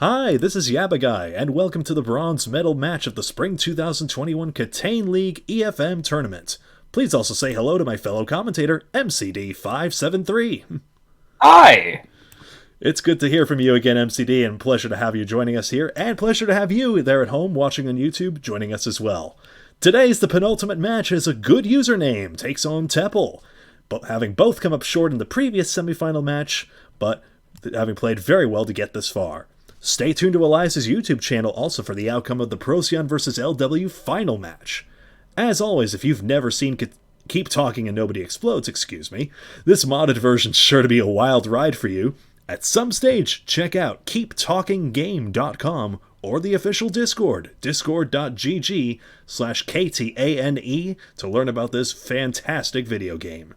Hi, this is Yabba Guy, and welcome to the bronze medal match of the Spring 2021 KTaNE League EFM tournament. Please also say hello to my fellow commentator, MCD573. Hi! It's good to hear from you again, MCD, and pleasure to have you joining us here, and pleasure to have you there at home watching on YouTube joining us as well. Today's the penultimate match as a good username takes on Teppel, but having both come up short in the previous semifinal match, but having played very well to get this far. Stay tuned to Elias's YouTube channel also for the outcome of the Procyon vs. LW final match. As always, if you've never seen Keep Talking and Nobody Explodes, this modded version's sure to be a wild ride for you. At some stage, check out keeptalkinggame.com or the official Discord, discord.gg/KTaNE, to learn about this fantastic video game.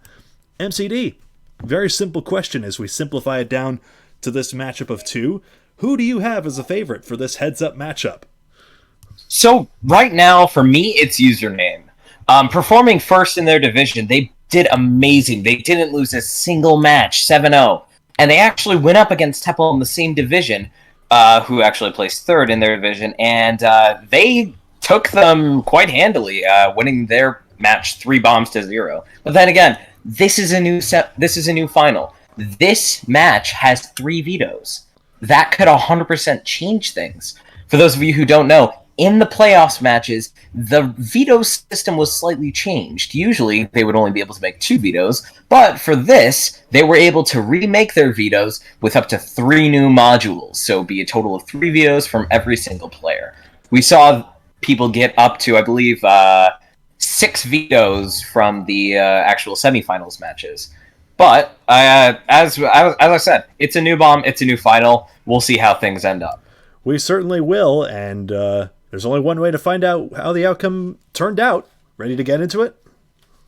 MCD, very simple question as we simplify it down to this matchup of two. Who do you have as a favorite for this heads-up matchup? So, right now, for me, it's Username. Performing first in their division, they did amazing. They didn't lose a single match, 7-0. And they actually went up against Teppel in the same division, who actually placed third in their division, and they took them quite handily, winning their match 3-0. But then again, this is a new final. This match has 3 vetoes. That could 100% change things. For those of you who don't know, in the playoffs matches, the veto system was slightly changed. Usually, they would only be able to make 2 vetoes, but for this, they were able to remake their vetoes with up to 3 new modules, so it'd be a total of 3 vetoes from every single player. We saw people get up to, I believe, 6 vetoes from the actual semifinals matches. But, as I said, it's a new bomb, it's a new final. We'll see how things end up. We certainly will, and there's only one way to find out how the outcome turned out. Ready to get into it?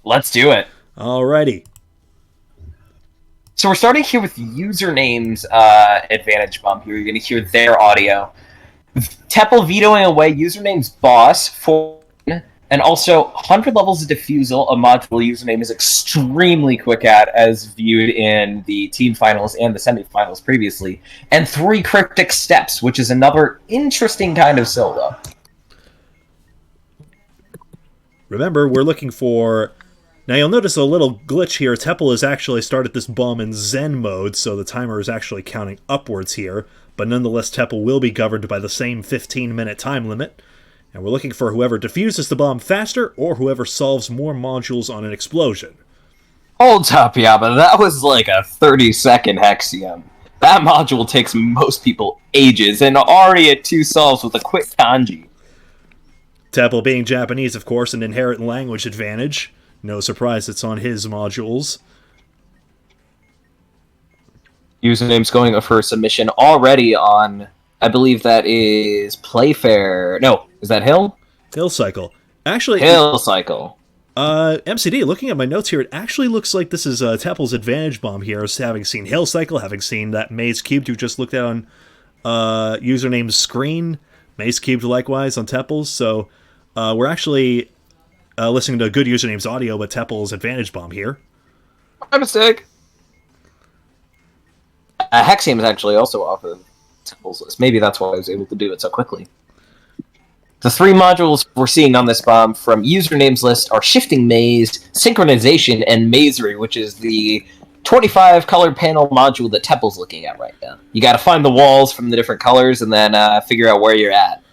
Let's do it. Alrighty. So we're starting here with Username's advantage bump here. You're going to hear their audio. Teppel vetoing away Username's boss for... And also, 100 levels of Diffusal, a module Username is extremely quick at, as viewed in the team finals and the semifinals previously. And 3 Cryptic Steps, which is another interesting kind of solo. Remember, we're looking for... Now you'll notice a little glitch here. Teppel has actually started this bomb in Zen mode, so the timer is actually counting upwards here. But nonetheless, Teppel will be governed by the same 15-minute time limit. And we're looking for whoever defuses the bomb faster, or whoever solves more modules on an explosion. Hold up, yeah, but that was like a 30-second Hexium. That module takes most people ages, and already at 2 solves with a quick kanji. Teppel being Japanese, of course, an inherent language advantage. No surprise it's on his modules. Username's going for a submission already on... I believe that is Playfair. No, is that Hill? Hill Cycle. Actually, Hill Cycle. MCD, looking at my notes here, it actually looks like this is Teppel's advantage bomb here, having seen Hill Cycle, having seen that Maze Cubed you just looked at on Username's screen. Maze Cubed likewise on Teppel's, so we're actually listening to good Username's audio, but Teppel's advantage bomb here. My mistake. Hexium is actually also off of Teppel's list. Maybe that's why I was able to do it so quickly. The 3 modules we're seeing on this bomb from Username's list are Shifting Maze, Synchronization, and Mazery, which is the 25 color panel module that Teppel's looking at right now. You gotta find the walls from the different colors and then figure out where you're at.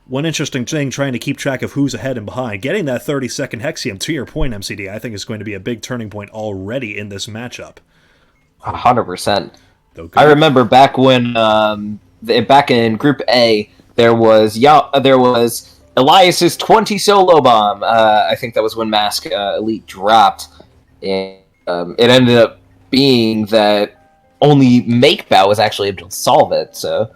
One interesting thing, trying to keep track of who's ahead and behind. Getting that 30-second Hexium, to your point, MCD, I think is going to be a big turning point already in this matchup. 100%. I remember back when, back in Group A, there was Elias's 20 solo bomb. I think that was when Mask Elite dropped. And it ended up being that only MakeBow was actually able to solve it, so...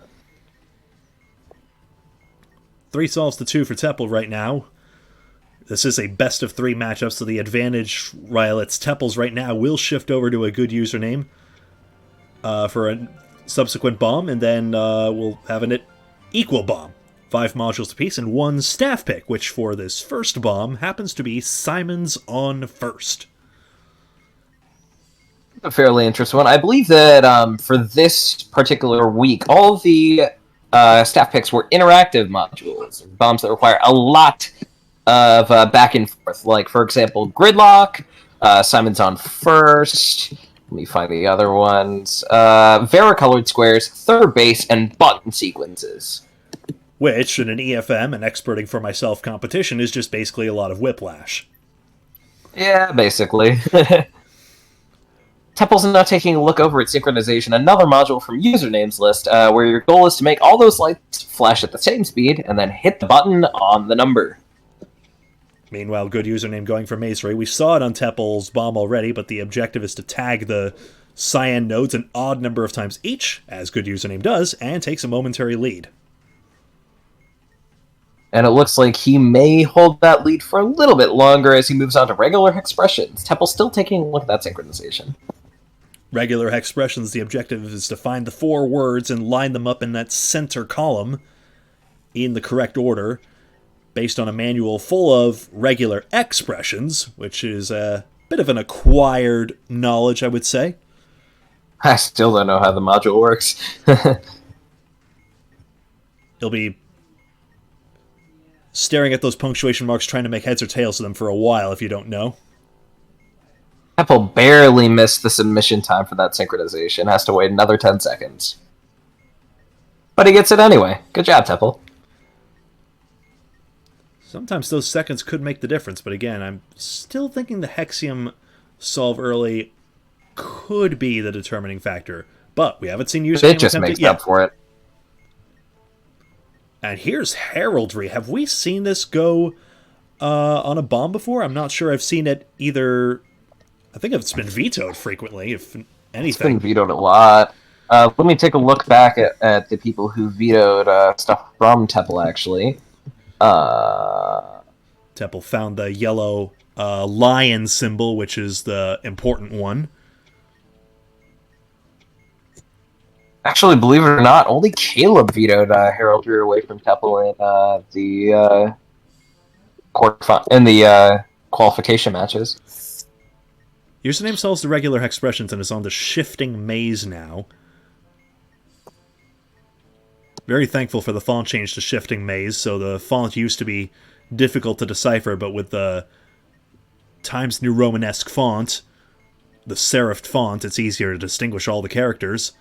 3 solves to 2 for Teppel right now. This is a best of 3 matchup, so the advantage, while it's Teppel's right now, will shift over to a good Username for a subsequent bomb, and then we'll have an equal bomb. 5 modules apiece, and 1 staff pick, which for this first bomb happens to be Simon's on first. A fairly interesting one. I believe that for this particular week, all of the staff picks were interactive modules, bombs that require a lot of back and forth. Like, for example, Gridlock, Simon's on first. Let me find the other ones. Varicolored squares, third base, and button sequences. Which, in an EFM, an experting for myself competition, is just basically a lot of whiplash. Yeah, basically. Temple's now taking a look over at synchronization, another module from usernames list, where your goal is to make all those lights flash at the same speed, and then hit the button on the number. Meanwhile, good username going for Maze Ray. We saw it on Teppel's bomb already, but the objective is to tag the cyan nodes an odd number of times each, as good username does, and takes a momentary lead. And it looks like he may hold that lead for a little bit longer as he moves on to regular expressions. Temple's still taking a look at that synchronization. Regular expressions, the objective is to find the 4 words and line them up in that center column in the correct order, based on a manual full of regular expressions, which is a bit of an acquired knowledge, I would say. I still don't know how the module works. He'll be staring at those punctuation marks trying to make heads or tails of them for a while, if you don't know. Temple barely missed the submission time for that synchronization. Has to wait another 10 seconds. But he gets it anyway. Good job, Temple. Sometimes those seconds could make the difference, but again, I'm still thinking the Hexium solve early could be the determining factor. But we haven't seen username It just makes yet. up for it. And here's Heraldry. Have we seen this go on a bomb before? I'm not sure I've seen it either. I think it's been vetoed frequently, if anything. It's been vetoed a lot. Let me take a look back at the people who vetoed stuff from Temple, actually. Temple found the yellow lion symbol, which is the important one. Actually, believe it or not, only Caleb vetoed Heraldry away from Temple in the qualification matches. Username solves the regular expressions and is on the shifting maze now. Very thankful for the font change to shifting maze, so the font used to be difficult to decipher, but with the Times New Romanesque font, the serifed font, it's easier to distinguish all the characters.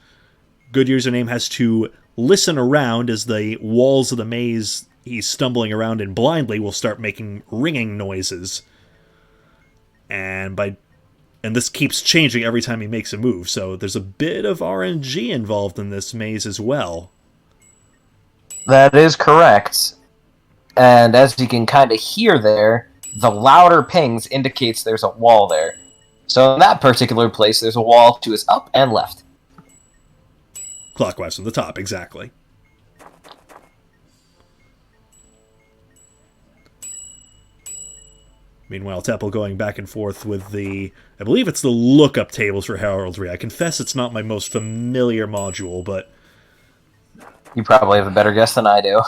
Good username has to listen around as the walls of the maze he's stumbling around in blindly will start making ringing noises. And this keeps changing every time he makes a move, so there's a bit of RNG involved in this maze as well. That is correct. And as you can kind of hear there, the louder pings indicates there's a wall there. So in that particular place, there's a wall to his up and left. Clockwise from the top, exactly. Meanwhile, Teppel going back and forth with the... I believe it's the lookup tables for Heraldry. I confess it's not my most familiar module, but... You probably have a better guess than I do.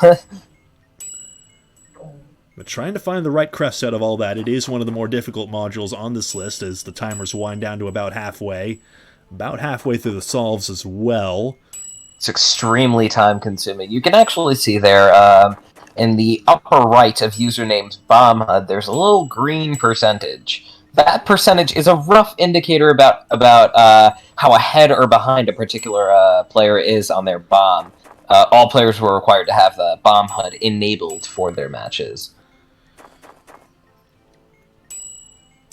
But trying to find the right crest out of all that, it is one of the more difficult modules on this list as the timers wind down to about halfway. About halfway through the solves as well. It's extremely time-consuming. You can actually see there, in the upper right of username's bomb HUD, there's a little green percentage. That percentage is a rough indicator about how ahead or behind a particular player is on their bomb. All players were required to have the bomb HUD enabled for their matches.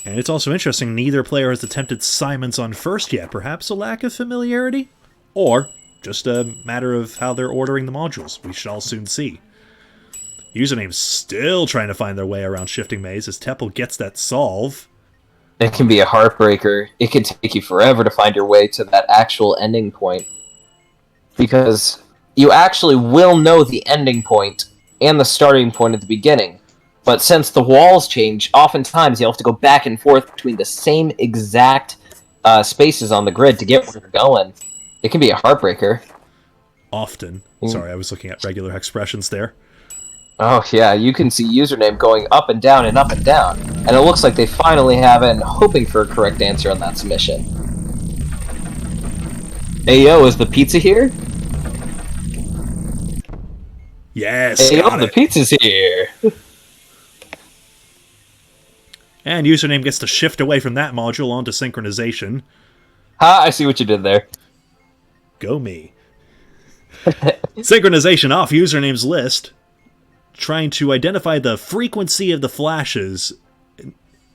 And it's also interesting, neither player has attempted Simons on first yet. Perhaps a lack of familiarity? Or just a matter of how they're ordering the modules. We shall soon see. Username's still trying to find their way around Shifting Maze as Teppel gets that solve. It can be a heartbreaker. It can take you forever to find your way to that actual ending point. Because you actually will know the ending point and the starting point at the beginning. But since the walls change, oftentimes you'll have to go back and forth between the same exact spaces on the grid to get where you're going. It can be a heartbreaker. Often. Sorry, I was looking at regular expressions there. Oh yeah, you can see username going up and down and up and down. And it looks like they finally have it and hoping for a correct answer on that submission. Hey yo, is the pizza here? Yes, Hey yo, got the it. pizza's here. And username gets to shift away from that module onto synchronization. Ha, I see what you did there. Go me. Synchronization off username's list. Trying to identify the frequency of the flashes.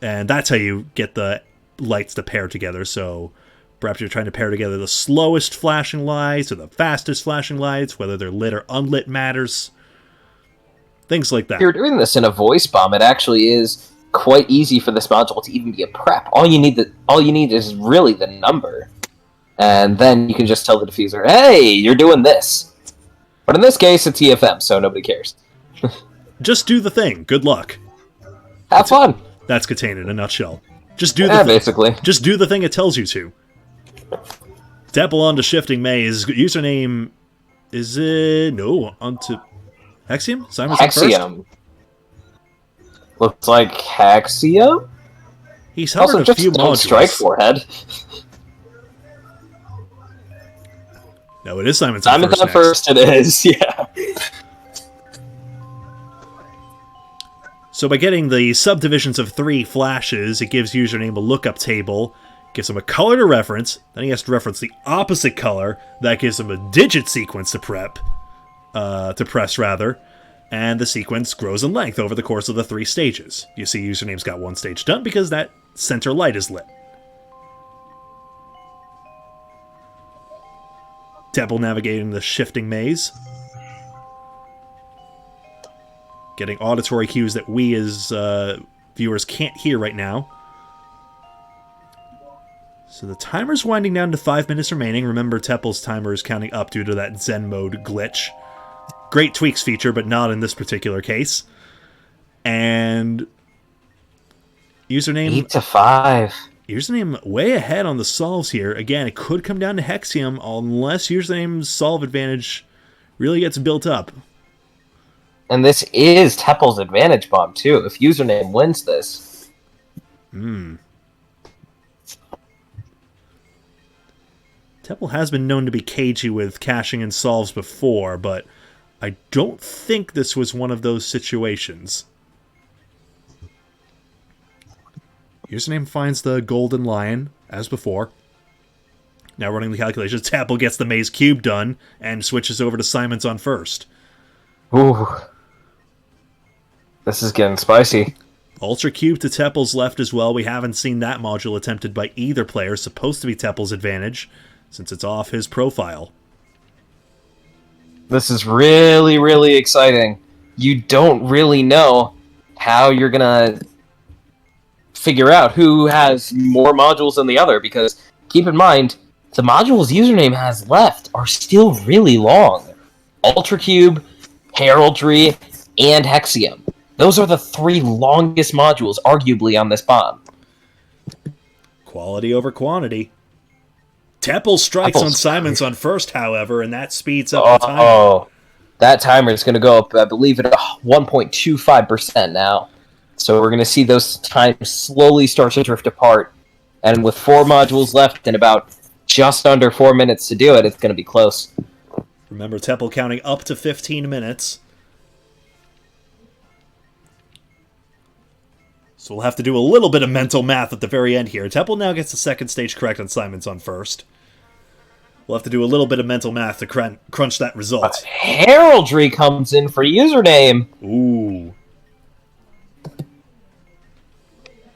And that's how you get the lights to pair together. So perhaps you're trying to pair together the slowest flashing lights or the fastest flashing lights, whether they're lit or unlit matters. Things like that. If you're doing this in a voice bomb, it actually is quite easy for this module to even be a prep. All you need is really the number. And then you can just tell the diffuser, hey, you're doing this. But in this case, it's EFM, so nobody cares. Just do the thing. Good luck. Have fun. That's KTaNE in a nutshell. Just do the basically. Just do the thing it tells you to. Dabble onto shifting maze. Username is it onto Hexium? Simon's on first? Hexium. Looks like Hexium? He's hovered Also, a just few don't modules. strike forehead. No, it is Simon's on Simon's first. on Next. first, it is, yeah. So by getting the subdivisions of 3 flashes, it gives username a lookup table, gives him a color to reference, then he has to reference the opposite color, that gives him a digit sequence to press rather, and the sequence grows in length over the course of the 3 stages. You see username's got 1 stage done because that center light is lit. Temple navigating the shifting maze. Getting auditory cues that we as viewers can't hear right now. So the timer's winding down to 5 minutes remaining. Remember, Teppel's timer is counting up due to that Zen mode glitch. Great tweaks feature, but not in this particular case. And username 8 to 5. Username way ahead on the solves here. Again, it could come down to Hexium unless username's solve advantage really gets built up. And this is Teppel's advantage bomb, too, if username wins this. Teppel has been known to be cagey with caching and solves before, but I don't think this was one of those situations. Username finds the golden lion, as before. Now running the calculations, Teppel gets the maze cube done, and switches over to Simon's on first. Ooh. This is getting spicy. Ultra Cube to Teppel's left as well. We haven't seen that module attempted by either player. Supposed to be Teppel's advantage, since it's off his profile. This is really, really exciting. You don't really know how you're gonna figure out who has more modules than the other, because keep in mind, the modules username has left are still really long. Ultra Cube, Heraldry, and Hexium. Those are the 3 longest modules, arguably, on this bomb. Quality over quantity. Teppel strikes on Simon's on first, however, and that speeds up the timer. Oh, that timer is going to go up, I believe, at 1.25% now. So we're going to see those times slowly start to drift apart. And with 4 modules left and about just under 4 minutes to do it, it's going to be close. Remember, Teppel counting up to 15 minutes. So we'll have to do a little bit of mental math at the very end here. Teppel now gets the second stage correct on Simon's on first. We'll have to do a little bit of mental math to crunch that result. Heraldry comes in for username. Ooh.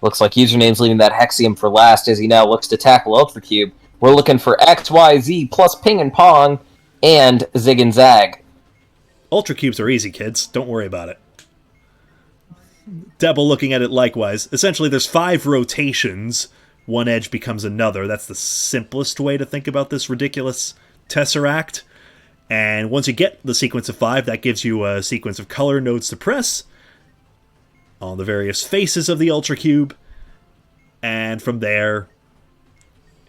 Looks like username's leaving that Hexium for last as he now looks to tackle Ultra Cube. We're looking for XYZ plus Ping and Pong and Zig and Zag. Ultra Cubes are easy, kids. Don't worry about it. Teppel looking at it likewise. Essentially, there's 5 rotations. One edge becomes another. That's the simplest way to think about this ridiculous tesseract. And once you get the sequence of 5, that gives you a sequence of color nodes to press on the various faces of the Ultra Cube. And from there,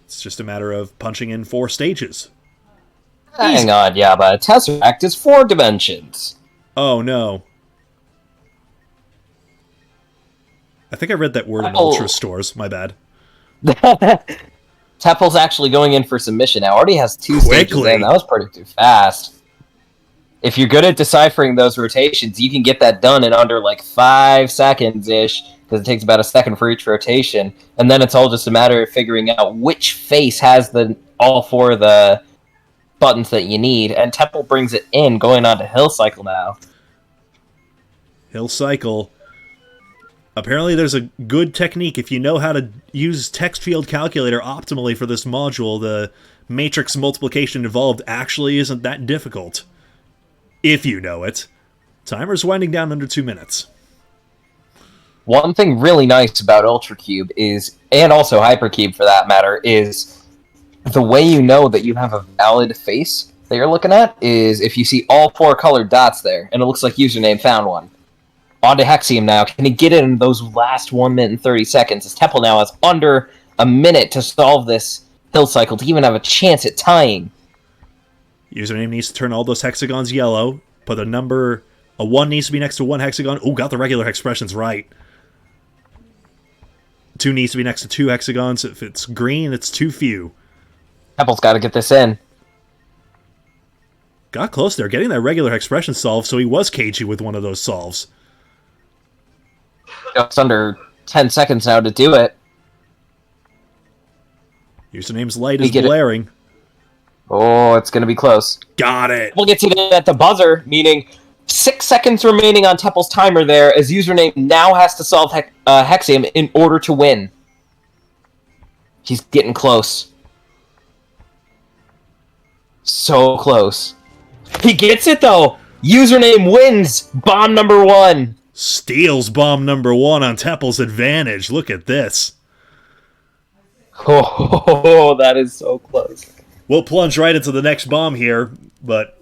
it's just a matter of punching in 4 stages. Hang on, Yaba. A tesseract is 4 dimensions. Oh, no. I think I read that word in Ultra stores. My bad. Teppel's actually going in for submission now. Already has 2 stages in. That was pretty too fast. If you're good at deciphering those rotations, you can get that done in under like 5 seconds-ish, because it takes about a second for each rotation. And then it's all just a matter of figuring out which face has all 4 of the buttons that you need. And Teppel brings it in, going on to Hill Cycle now. Hill Cycle. Apparently there's a good technique if you know how to use text field calculator optimally for this module. The matrix multiplication involved actually isn't that difficult. If you know it. Timer's winding down under 2 minutes. One thing really nice about Ultra Cube is, and also Hypercube for that matter, is the way you know that you have a valid face that you're looking at is if you see all 4 colored dots there, and it looks like username found one. On to Hexium now. Can he get it in those last 1 minute and 30 seconds? As Teppel now has under a minute to solve this Hill Cycle to even have a chance at tying. Username needs to turn all those hexagons yellow, but a 1 needs to be next to 1 hexagon. Oh, got the regular expressions right. 2 needs to be next to 2 hexagons. If it's green, it's too few. Teppel's got to get this in. Got close there, getting that regular expression solved, so he was cagey with one of those solves. It's under 10 seconds now to do it. Username's light is blaring. Oh, it's going to be close. Got it. We'll get to it at the buzzer, meaning 6 seconds remaining on Teppel's timer there, as Username now has to solve Hexium in order to win. He's getting close. So close. He gets it, though! Username wins bomb number 1. Steals bomb number 1 on Teppel's advantage. Look at this. Oh, that is so close. We'll plunge right into the next bomb here, but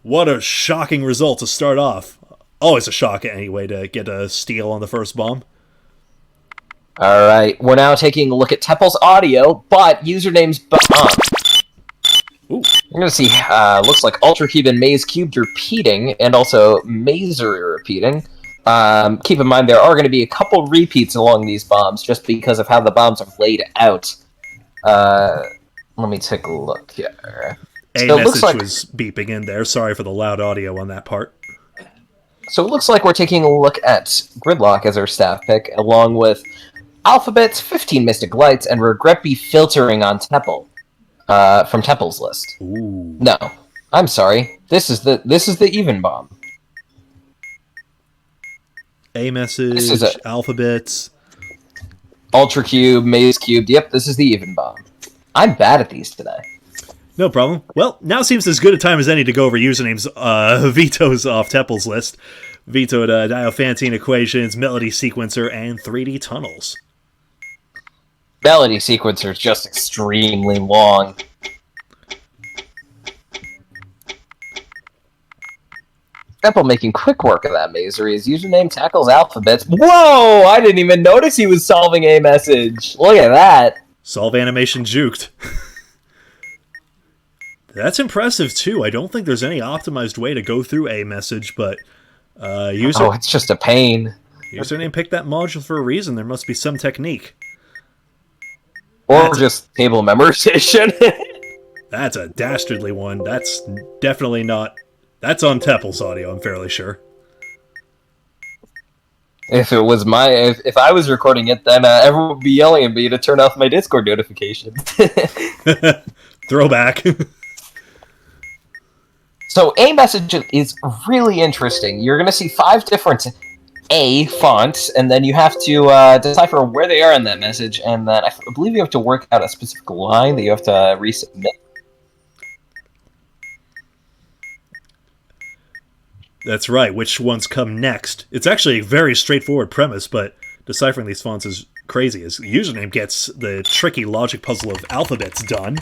what a shocking result to start off. Always a shock anyway to get a steal on the first bomb. Alright, we're now taking a look at Teppel's audio, but Username's bomb. Ooh. We're going to see, looks like Ultra Cube and Maze Cubed repeating, and also Mazery repeating. Keep in mind there are going to be a couple repeats along these bombs, just because of how the bombs are laid out. Let me take a look here. A message was beeping in there. Sorry for the loud audio on that part. So it looks like we're taking a look at Gridlock as our staff pick, along with Alphabet's 15 Mystic Lights and Regret Be Filtering on Teppel. From Teppel's list. Ooh. No, I'm sorry. This is the even bomb. A message, Alphabets, Ultra Cube, Maze Cubed. Yep, this is the even bomb. I'm bad at these today. No problem. Well, now seems as good a time as any to go over usernames, vetoes off Teppel's list. Vetoed Diophantine Equations, Melody Sequencer, and 3D Tunnels. Melody Sequencer is just extremely long. Teppel making quick work of that mazery. His username tackles alphabets. Whoa! I didn't even notice he was solving a message. Look at that. Solve animation juked. That's impressive, too. I don't think there's any optimized way to go through a message, but Oh, it's just a pain. Username picked that module for a reason. There must be some technique. Or just table memorization. That's a dastardly one. That's definitely not... That's on Teppel's audio, I'm fairly sure. If it was if I was recording it, then everyone would be yelling at me to turn off my Discord notifications. Throwback. So A message is really interesting. You're going to see 5 different A fonts, and then you have to decipher where they are in that message, and then I believe you have to work out a specific line that you have to resubmit. That's right, which ones come next. It's actually a very straightforward premise, but deciphering these fonts is crazy, as the username gets the tricky logic puzzle of alphabets done.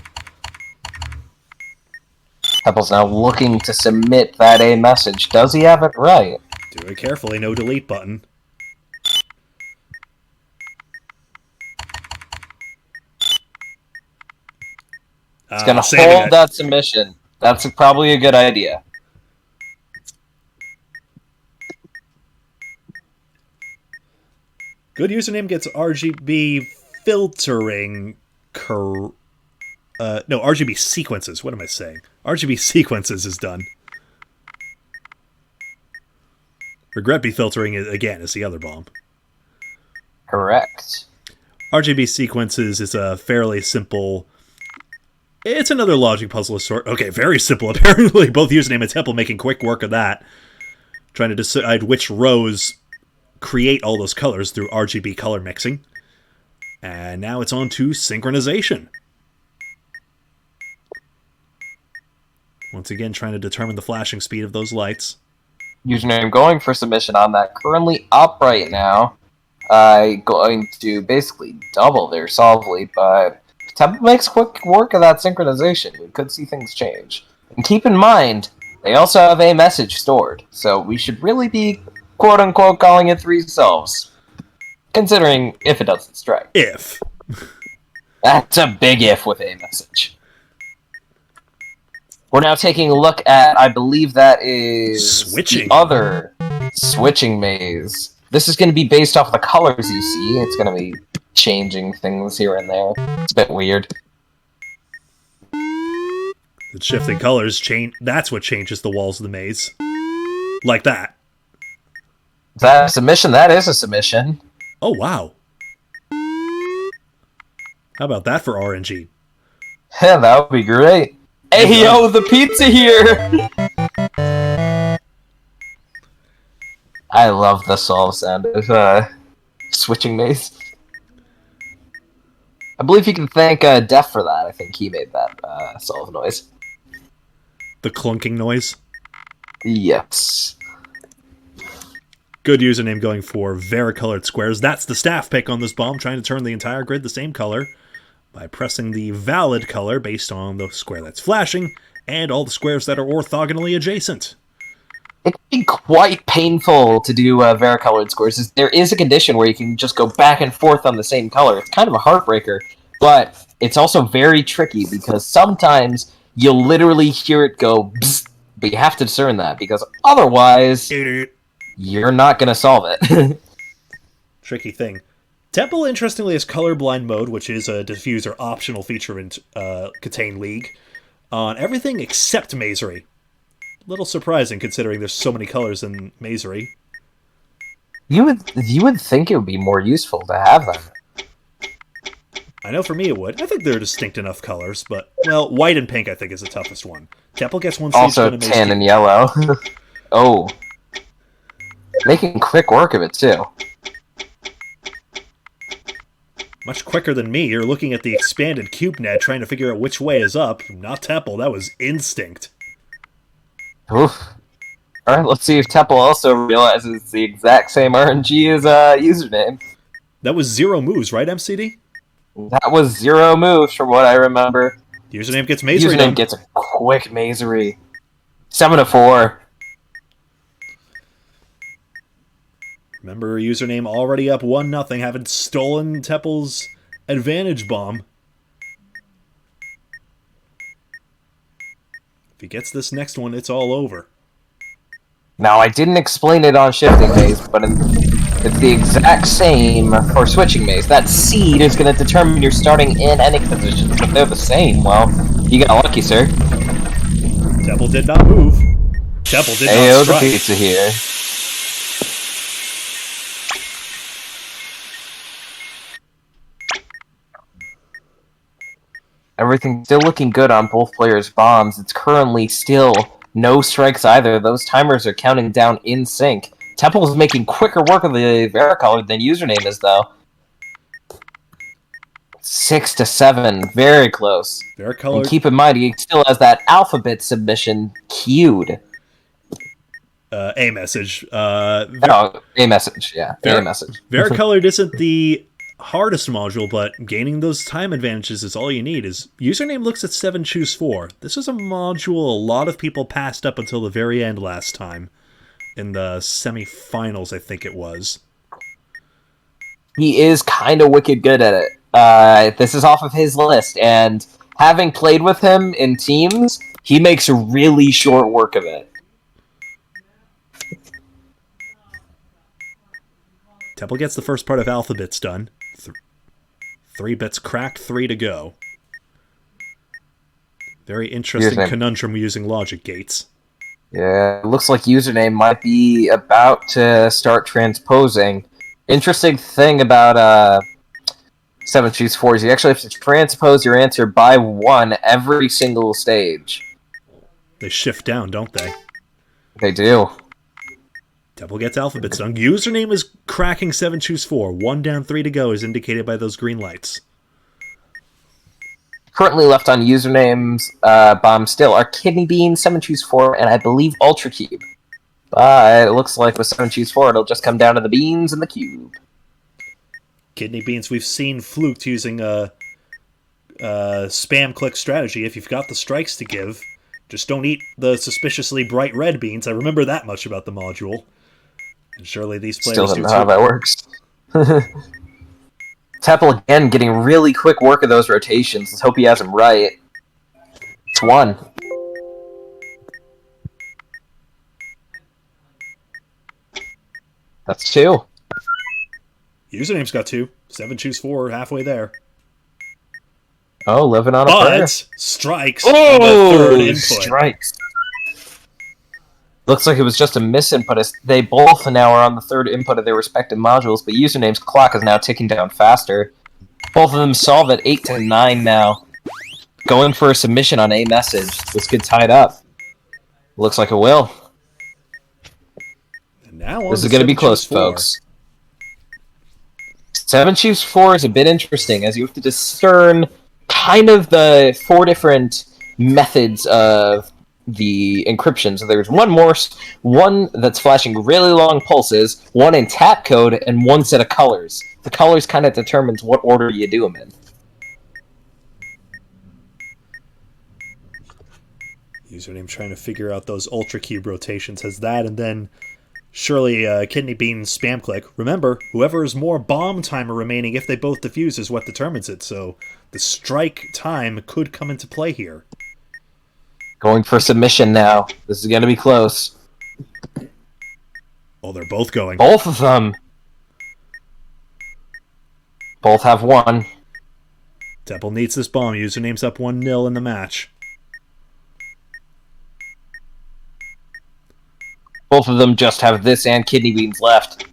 Teppel's now looking to submit that A message. Does he have it right? Do it carefully, no delete button. It's going to hold that submission. That's probably a good idea. Good username gets RGB filtering. No, RGB sequences. What am I saying? RGB sequences is done. Regret be filtering again is the other bomb. Correct. RGB sequences is a fairly simple. It's another logic puzzle of sort. Okay, very simple. Apparently, both username and Temple making quick work of that. Trying to decide which rows create all those colors through RGB color mixing. And now it's on to synchronization. Once again, trying to determine the flashing speed of those lights. Username going for submission on that. Currently up right now. Going to basically double their solve lead, but Temple makes quick work of that synchronization. We could see things change. And keep in mind, they also have a message stored, so we should really be quote-unquote calling it 3 solves. Considering if it doesn't strike. If. That's a big if with a message. We're now taking a look at, I believe that is Switching. the other switching maze. This is going to be based off of the colors you see. It's going to be changing things here and there. It's a bit weird. The shifting colors change. That's what changes the walls of the maze. Like that. Is that a submission? That is a submission. Oh, wow. How about that for RNG? Yeah, that would be great. Hey, yo, the pizza here! I love the solve sound of switching maze. I believe you can thank Def for that. I think he made that solve noise. The clunking noise. Yes. Good username going for varicolored squares. That's the staff pick on this bomb, trying to turn the entire grid the same color by pressing the valid color based on the square that's flashing and all the squares that are orthogonally adjacent. It can be quite painful to do varicolored squares. There is a condition where you can just go back and forth on the same color. It's kind of a heartbreaker, but it's also very tricky because sometimes you'll literally hear it go bzz, but you have to discern that because otherwise you're not going to solve it. Tricky thing. Temple, interestingly, has colorblind mode, which is a diffuser optional feature in KTaNE League, on everything except Mazery. Little surprising considering there's so many colors in Mazery. You would think it would be more useful to have them. I know for me it would. I think they're distinct enough colors, but, well, white and pink I think is the toughest one. Temple gets one. Also tan and yellow. Oh. Making quick work of it, too. Much quicker than me. You're looking at the expanded CubeNet trying to figure out which way is up. Not Temple. That was instinct. Oof. Alright, let's see if Temple also realizes it's the exact same RNG as username. That was 0 moves, right, MCD? That was 0 moves from what I remember. Username gets Mazery. Username gets a quick Mazery. 7-4. Remember, username already up 1-0, having stolen Temple's advantage bomb. If he gets this next one, it's all over. Now, I didn't explain it on Shifting Maze, but it's the exact same for Switching Maze. That seed is going to determine your starting and ending positions. If they're the same, well, you got lucky, sir. Temple did not move. Temple did Ayo, not strike. The pizza here. Everything's still looking good on both players' bombs. It's currently still no strikes either. Those timers are counting down in sync. Temple is making quicker work of the varicolored than username is, though. 6-7, very close. Varicolored. And keep in mind, he still has that alphabet submission queued. A message. A message, yeah. A message. Varicolored isn't the hardest module, but gaining those time advantages is all you need. Is username looks at 7 choose 4. This is a module a lot of people passed up until the very end last time. In the semifinals, I think it was. He is kind of wicked good at it. This is off of his list, and having played with him in teams, he makes really short work of it. Temple gets the first part of alphabets done. 3 bits cracked, 3 to go. Very interesting conundrum using logic gates. Yeah, it looks like username might be about to start transposing. Interesting thing about 7 Choose 4 is you actually have to transpose your answer by 1 every single stage. They shift down, don't they? They do. Temple gets alphabet stung. Username is cracking 7 Choose 4. 1 down, 3 to go is indicated by those green lights. Currently left on usernames bomb still are Kidney Bean, 7 Choose 4, and I believe Ultra Cube. But it looks like with 7 Choose 4, it'll just come down to the beans and the cube. Kidney Beans, we've seen fluked using a spam click strategy. If you've got the strikes to give, just don't eat the suspiciously bright red beans. I remember that much about the module. And surely these players still don't do know how that works. Temple again getting really quick work of those rotations. Let's hope he has them right. It's 1. That's 2. Username's got 2. 7 Choose 4, halfway there. Oh, living on a prayer. Strikes on the third input. Strikes. Looks like it was just a misinput as they both now are on the third input of their respective modules, but username's clock is now ticking down faster. Both of them solve at 8 to 9 now. Going for a submission on a message. This could tie it up. Looks like it will. And now this is going to be close, folks. 7 Choose 4 is a bit interesting, as you have to discern kind of the 4 different methods of the encryption. So there's one that's flashing really long pulses, one in tap code, and one set of colors. The colors kind of determines what order you do them in. Username trying to figure out those Ultra Cube rotations has that, and then surely Kidney Bean spam click. Remember, whoever is more bomb timer remaining if they both defuse is what determines it, so the strike time could come into play here. Going for submission now. This is going to be close. Oh, they're both going. Both of them. Both have 1. Temple needs this bomb. Username's up 1-0 in the match. Both of them just have this and Kidney Beans left.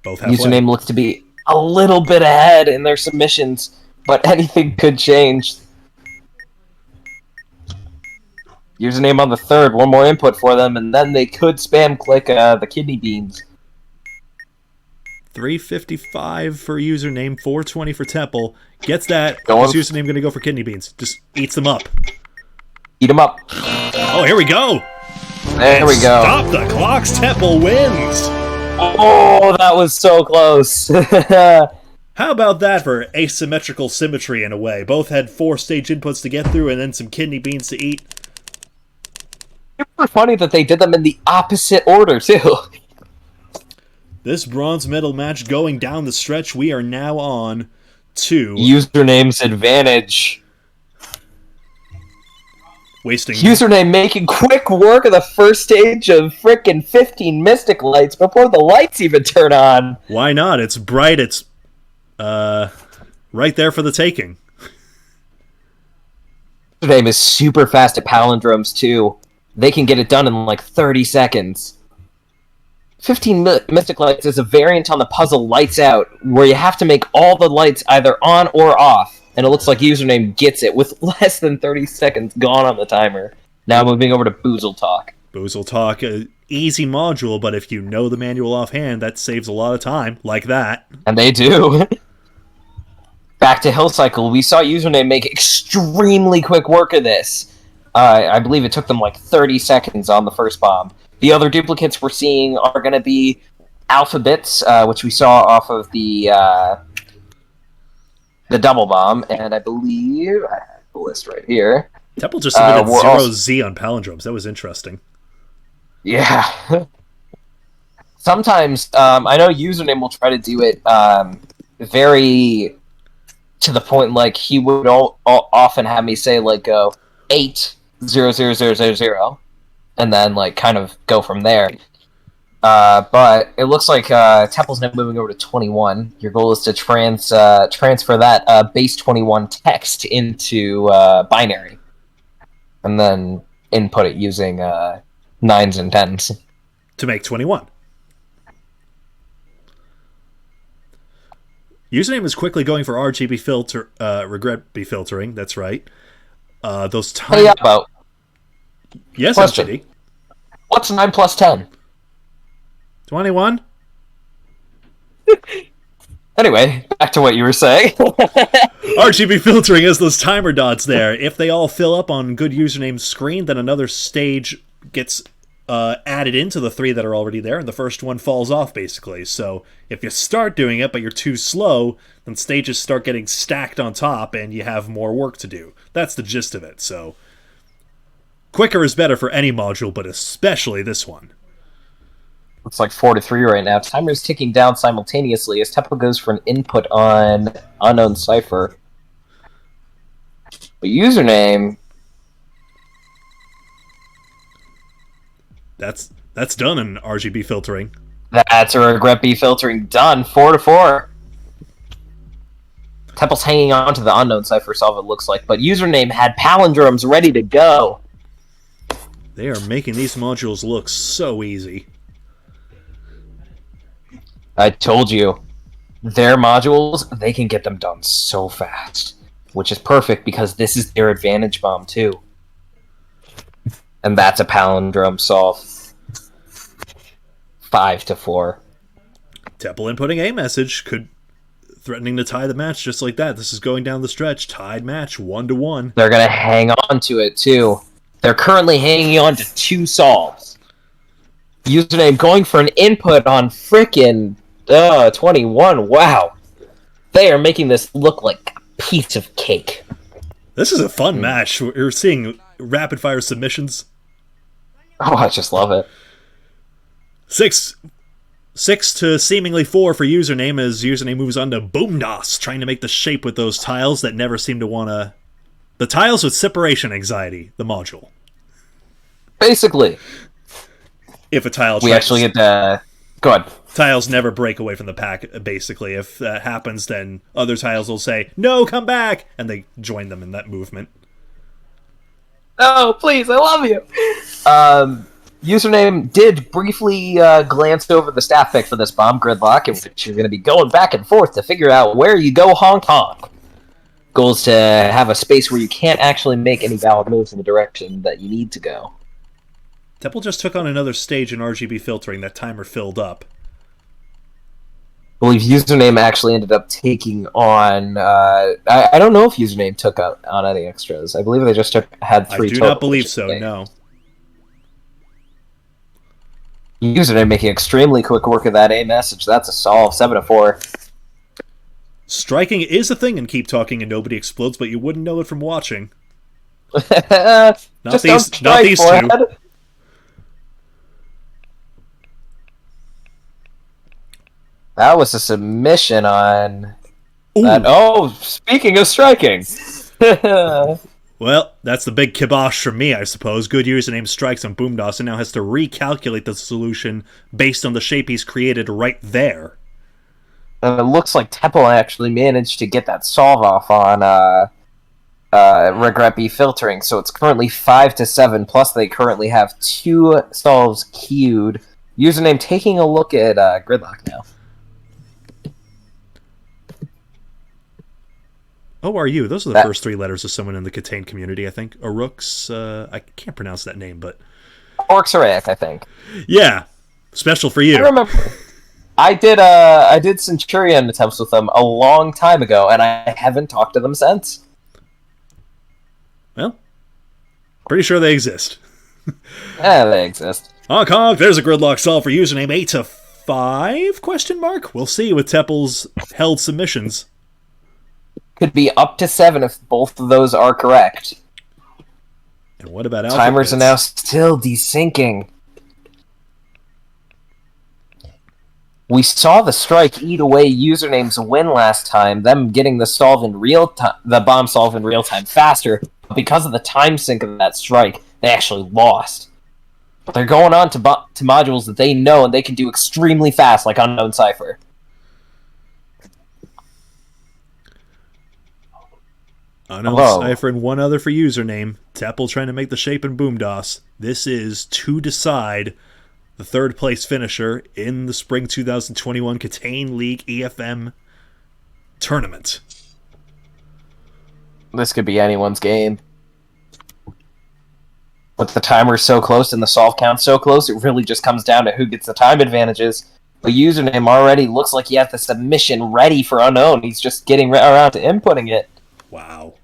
Both have Username looks to be a little bit ahead in their submissions, but anything could change. Username on the third, 1 more input for them, and then they could spam click the Kidney Beans. 355 for username, 420 for Temple. Gets that. Is username going to go for Kidney Beans? Just eats them up. Eat them up. Oh, here we go. There we go. Stop the clocks. Temple wins. Oh, that was so close. How about that for asymmetrical symmetry in a way? Both had 4 stage inputs to get through and then some kidney beans to eat. Super funny that they did them in the opposite order, too. This bronze medal match going down the stretch, we are now on to Username's advantage. Wasting Username making quick work of the first stage of frickin' 15 Mystic Lights before the lights even turn on. Why not? It's bright. It's right there for the taking. Username is super fast at palindromes, too. They can get it done in like 30 seconds. 15 Mystic Lights is a variant on the puzzle Lights Out, where you have to make all the lights either on or off, and it looks like Username gets it with less than 30 seconds gone on the timer. Now moving over to Boozle Talk. Boozle Talk, easy module, but if you know the manual offhand, that saves a lot of time, like that. And they do. Back to Hill Cycle, we saw Username make extremely quick work of this. I believe it took them like 30 seconds on the first bomb. The other duplicates we're seeing are going to be Alphabets, which we saw off of the double bomb, and I believe I have the list right here. Temple just submitted 0Z on palindromes. That was interesting. Yeah. Sometimes, I know Username will try to do it very to the point, like, he would often have me say, like, 8 0 0 0 0 0, and then, like, kind of go from there. But it looks like Temple's now moving over to 21. Your goal is to transfer that base 21 text into binary, and then input it using 9s and 10s. To make 21. Username is quickly going for RGB regret filtering. That's right. Those time. Hey, about. Yes, question. MCD. What's 9 plus 10? 21. Anyway, back to what you were saying. RGB filtering has those timer dots there. If they all fill up on good username screen, then another stage gets added into the 3 that are already there, and the first one falls off, basically. So if you start doing it, but you're too slow, then stages start getting stacked on top, and you have more work to do. That's the gist of it. So quicker is better for any module, but especially this one. Looks like 4-3 right now. Timer is ticking down simultaneously as Temple goes for an input on unknown cipher. But username... That's done in RGB filtering. That's a regret B filtering done. 4-4. Temple's hanging on to the unknown cipher solve, it looks like, but username had palindromes ready to go. They are making these modules look so easy. I told you, their modules, they can get them done so fast, which is perfect because this is their advantage bomb too. And that's a palindrome solve. 5-4. Temple inputting a message could threatening to tie the match just like that. This is going down the stretch. Tied match, 1-1. They're going to hang on to it too. They're currently hanging on to 2 solves. Username going for an input on frickin' 21. Wow. They are making this look like a piece of cake. This is a fun match. We're seeing rapid-fire submissions. Oh, I just love it. 6 to seemingly 4 for username as username moves on to Boomdos, trying to make the shape with those tiles that never seem to want to... The tiles with separation anxiety, the module. Basically. If a tile... We actually get to... Go ahead. Tiles never break away from the pack, basically. If that happens, then other tiles will say, "No, come back!" And they join them in that movement. Oh, please, I love you! Username did briefly glance over the staff pick for this bomb gridlock, in which you're going to be going back and forth to figure out where you go honk honk. Goal is to have a space where you can't actually make any valid moves in the direction that you need to go. Temple just took on another stage in RGB filtering. That timer filled up. I believe username actually ended up taking on... I don't know if username took on any extras. I believe they just had 3 I do total, not believe so, no. Username making extremely quick work of that A message. That's a solve. 7-4. Striking is a thing in Keep Talking and Nobody Explodes, but you wouldn't know it from watching. Not these two. That was a submission on... That. Oh, speaking of striking. Well, that's the big kibosh from me, I suppose. Good username strikes on Boomdos and now has to recalculate the solution based on the shape he's created right there. It looks like Temple actually managed to get that solve off on regret B filtering, so it's currently 5-7, plus they currently have 2 solves queued. Username taking a look at Gridlock now. ORU, those are the first 3 letters of someone in the KTaNE community, I think. Orooks, I can't pronounce that name, but... Orxoraic, I think. Yeah, special for you. I remember. I did Centurion attempts with them a long time ago, and I haven't talked to them since. Well, pretty sure they exist. Yeah, they exist. Honk honk, there's a gridlock solve for username 8-5? Question mark? We'll see with Teppel's held submissions. Could be up to 7 if both of those are correct. And what about timers are now still desyncing. We saw the strike eat away username's win last time, them getting the solve in real time, the bomb solve in real time faster. But because of the time sync of that strike, they actually lost. But they're going on to modules that they know and they can do extremely fast, like Unknown Cipher. Unknown Cipher and one other for username. Teppel trying to make the shape in Boomdos. This is to decide the third place finisher in the Spring 2021 KTaNE League EFM tournament. This could be anyone's game. With the timer so close and the solve count so close, it really just comes down to who gets the time advantages. But username already looks like he has the submission ready for Unknown. He's just getting around to inputting it. Wow.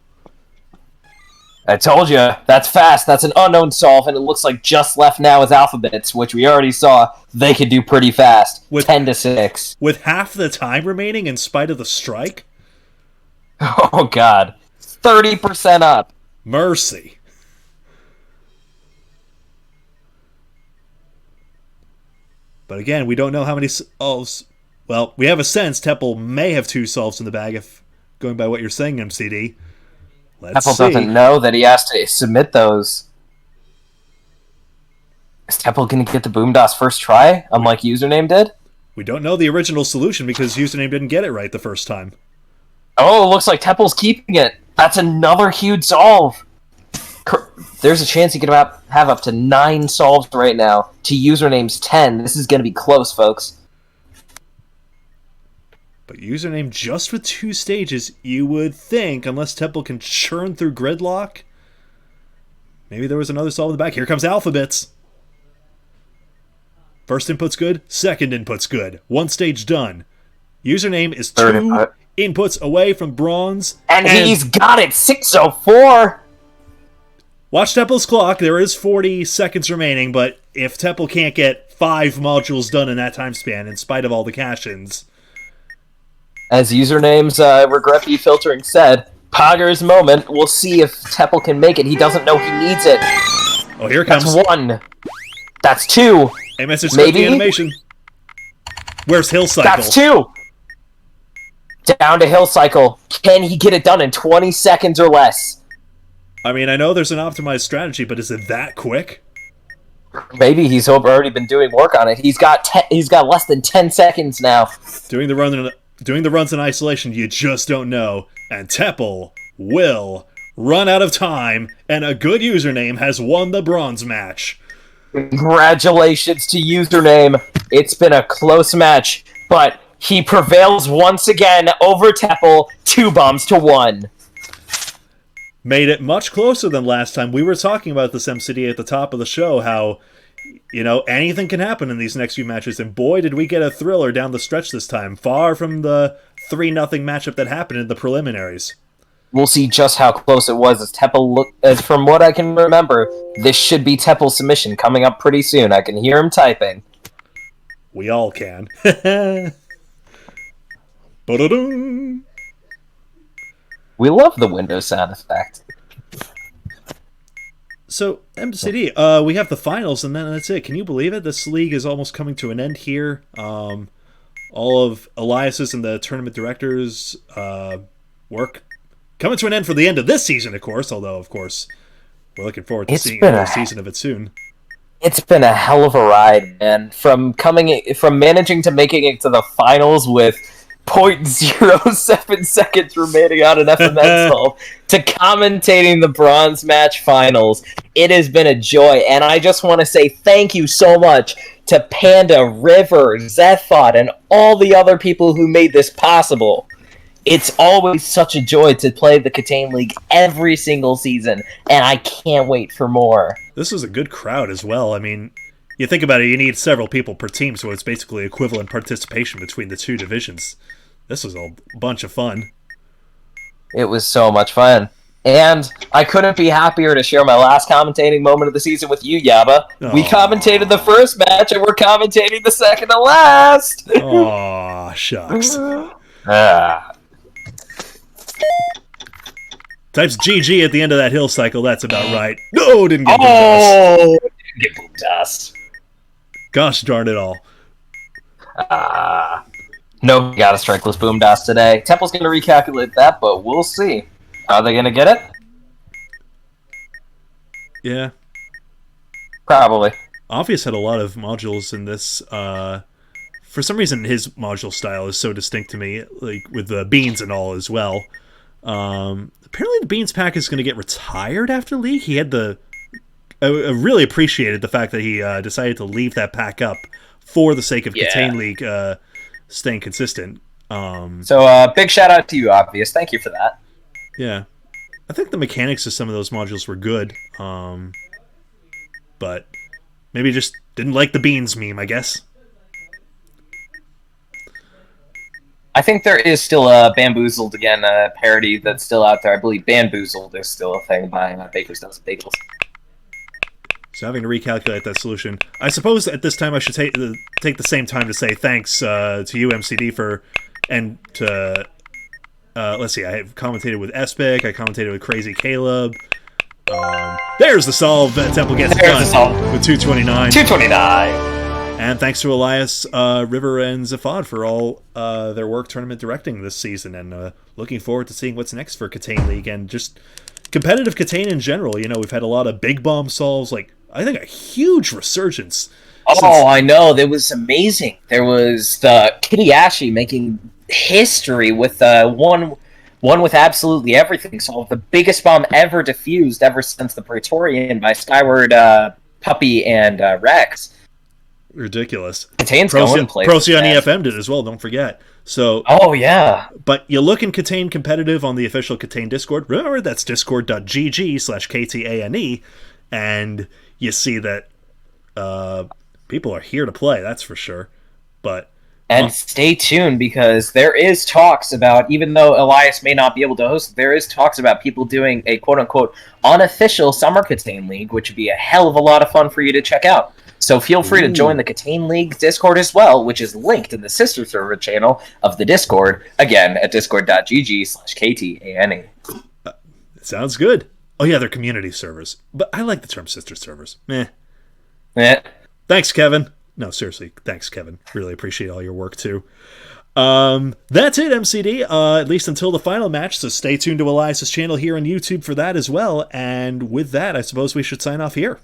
I told you, that's fast. That's an Unknown solve, and it looks like just left now is Alphabets, which we already saw they could do pretty fast. With 10-6. With half the time remaining in spite of the strike? Oh, God. 30% up. Mercy. But again, we don't know how many solves. Well, we have a sense Teppel may have 2 solves in the bag, if going by what you're saying, MCD. Let's see. Teppel doesn't know that he has to submit those. Is Teppel going to get the Boomdos first try, unlike username did? We don't know the original solution because username didn't get it right the first time. Oh, it looks like Teppel's keeping it. That's another huge solve. There's a chance he could have up to 9 solves right now to username's 10. This is going to be close, folks. But username just with 2 stages, you would think, unless Teppel can churn through gridlock. Maybe there was another solve in the back. Here comes Alphabets. First input's good, second input's good. 1 stage done. Username is 2 inputs away from bronze. And he's got it, 6:04. Watch Teppel's clock. There is 40 seconds remaining, but if Teppel can't get 5 modules done in that time span, in spite of all the cash-ins... As username's regret filtering said, Pogger's moment. We'll see if Teppel can make it. He doesn't know he needs it. Oh, here it comes. That's 1. That's 2. A message about the animation. Where's Hill Cycle? That's 2. Down to Hill Cycle. Can he get it done in 20 seconds or less? I mean, I know there's an optimized strategy, but is it that quick? Maybe he's already been doing work on it. He's got less than 10 seconds now. Doing the runs in isolation, you just don't know. And Teppel will run out of time, and a good username has won the bronze match. Congratulations to username. It's been a close match, but he prevails once again over Teppel, 2 bombs to 1. Made it much closer than last time. We were talking about this, MCD, at the top of the show, how, you know, anything can happen in these next few matches, and boy, did we get a thriller down the stretch this time, far from the 3-0 matchup that happened in the preliminaries. We'll see just how close it was as Teppel as from what I can remember, this should be Teppel's submission coming up pretty soon. I can hear him typing. We all can. Ba-da-dum. We love the Windows sound effect. So, MCD, we have the finals, and then that's it. Can you believe it? This league is almost coming to an end here. All of Elias's and the tournament directors' work coming to an end for the end of this season, of course, although, of course, we're looking forward to seeing another season of it soon. It's been a hell of a ride, man. From managing to making it to the finals with 0.07 seconds remaining on an FMN solve to commentating the bronze match finals. It has been a joy, and I just want to say thank you so much to Panda, River, Zethot, and all the other people who made this possible. It's always such a joy to play the KTaNE League every single season, and I can't wait for more. This is a good crowd as well. I mean, you think about it, you need several people per team, so it's basically equivalent participation between the 2 divisions. This was a bunch of fun. It was so much fun. And I couldn't be happier to share my last commentating moment of the season with you, Yaba. Aww. We commentated the first match, and we're commentating the second to last! Aw, shucks. Types GG at the end of that Hill Cycle, that's about right. No, didn't get Boomdos. Didn't get Boomdos. Gosh darn it all. No, got a strikeless Boomdos today. Temple's going to recalculate that, but we'll see. Are they going to get it? Yeah. Probably. Obvious had a lot of modules in this. For some reason, his module style is so distinct to me, like with the beans and all as well. Apparently, the beans pack is going to get retired after League. He had I really appreciated the fact that he decided to leave that pack up for the sake of KTaNE League staying consistent. So big shout out to you, Obvious. Thank you for that. Yeah. I think the mechanics of some of those modules were good. But maybe just didn't like the beans meme, I guess. I think there is still a Bamboozled again parody that's still out there. I believe Bamboozled is still a thing by Baker's Dozen Bagels. So having to recalculate that solution. I suppose at this time I should take the same time to say thanks to you, MCD, and to let's see. I have commentated with Espic. I commentated with Crazy Caleb. There's the solve. Temple gets it done with 229. 229. And thanks to Elias, River, and Zafad for all their work tournament directing this season, and looking forward to seeing what's next for KTaNE League and just competitive KTaNE in general. You know, we've had a lot of big bomb solves, like I think a huge resurgence. I know, that was amazing. There was the Kitty making history with one with absolutely everything solved, the biggest bomb ever diffused ever since the Praetorian by Skyward, Puppy, and Rex. Ridiculous. KTaNE's going places. Procyon EFM did as well, don't forget. So, yeah. But you look in KTaNE competitive on the official KTaNE Discord. Remember, that's discord.gg/KTaNE, and you see that people are here to play, that's for sure. And stay tuned, because there is talks about, even though Elias may not be able to host, there is talks about people doing a quote-unquote unofficial Summer KTaNE League, which would be a hell of a lot of fun for you to check out. So feel free to join the KTaNE League Discord as well, which is linked in the sister server channel of the Discord, again, at discord.gg/KTaNE. Sounds good. Oh yeah, they're community servers. But I like the term sister servers. Meh. Thanks, Kevin. No, seriously, thanks, Kevin. Really appreciate all your work, too. That's it, MCD, at least until the final match, so stay tuned to Elias' channel here on YouTube for that as well, and with that, I suppose we should sign off here.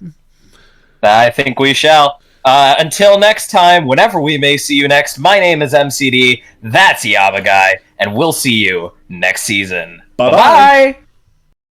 I think we shall. Until next time, whenever we may see you next, my name is MCD, that's Yaba Guy, and we'll see you next season. Bye-bye. Bye-bye!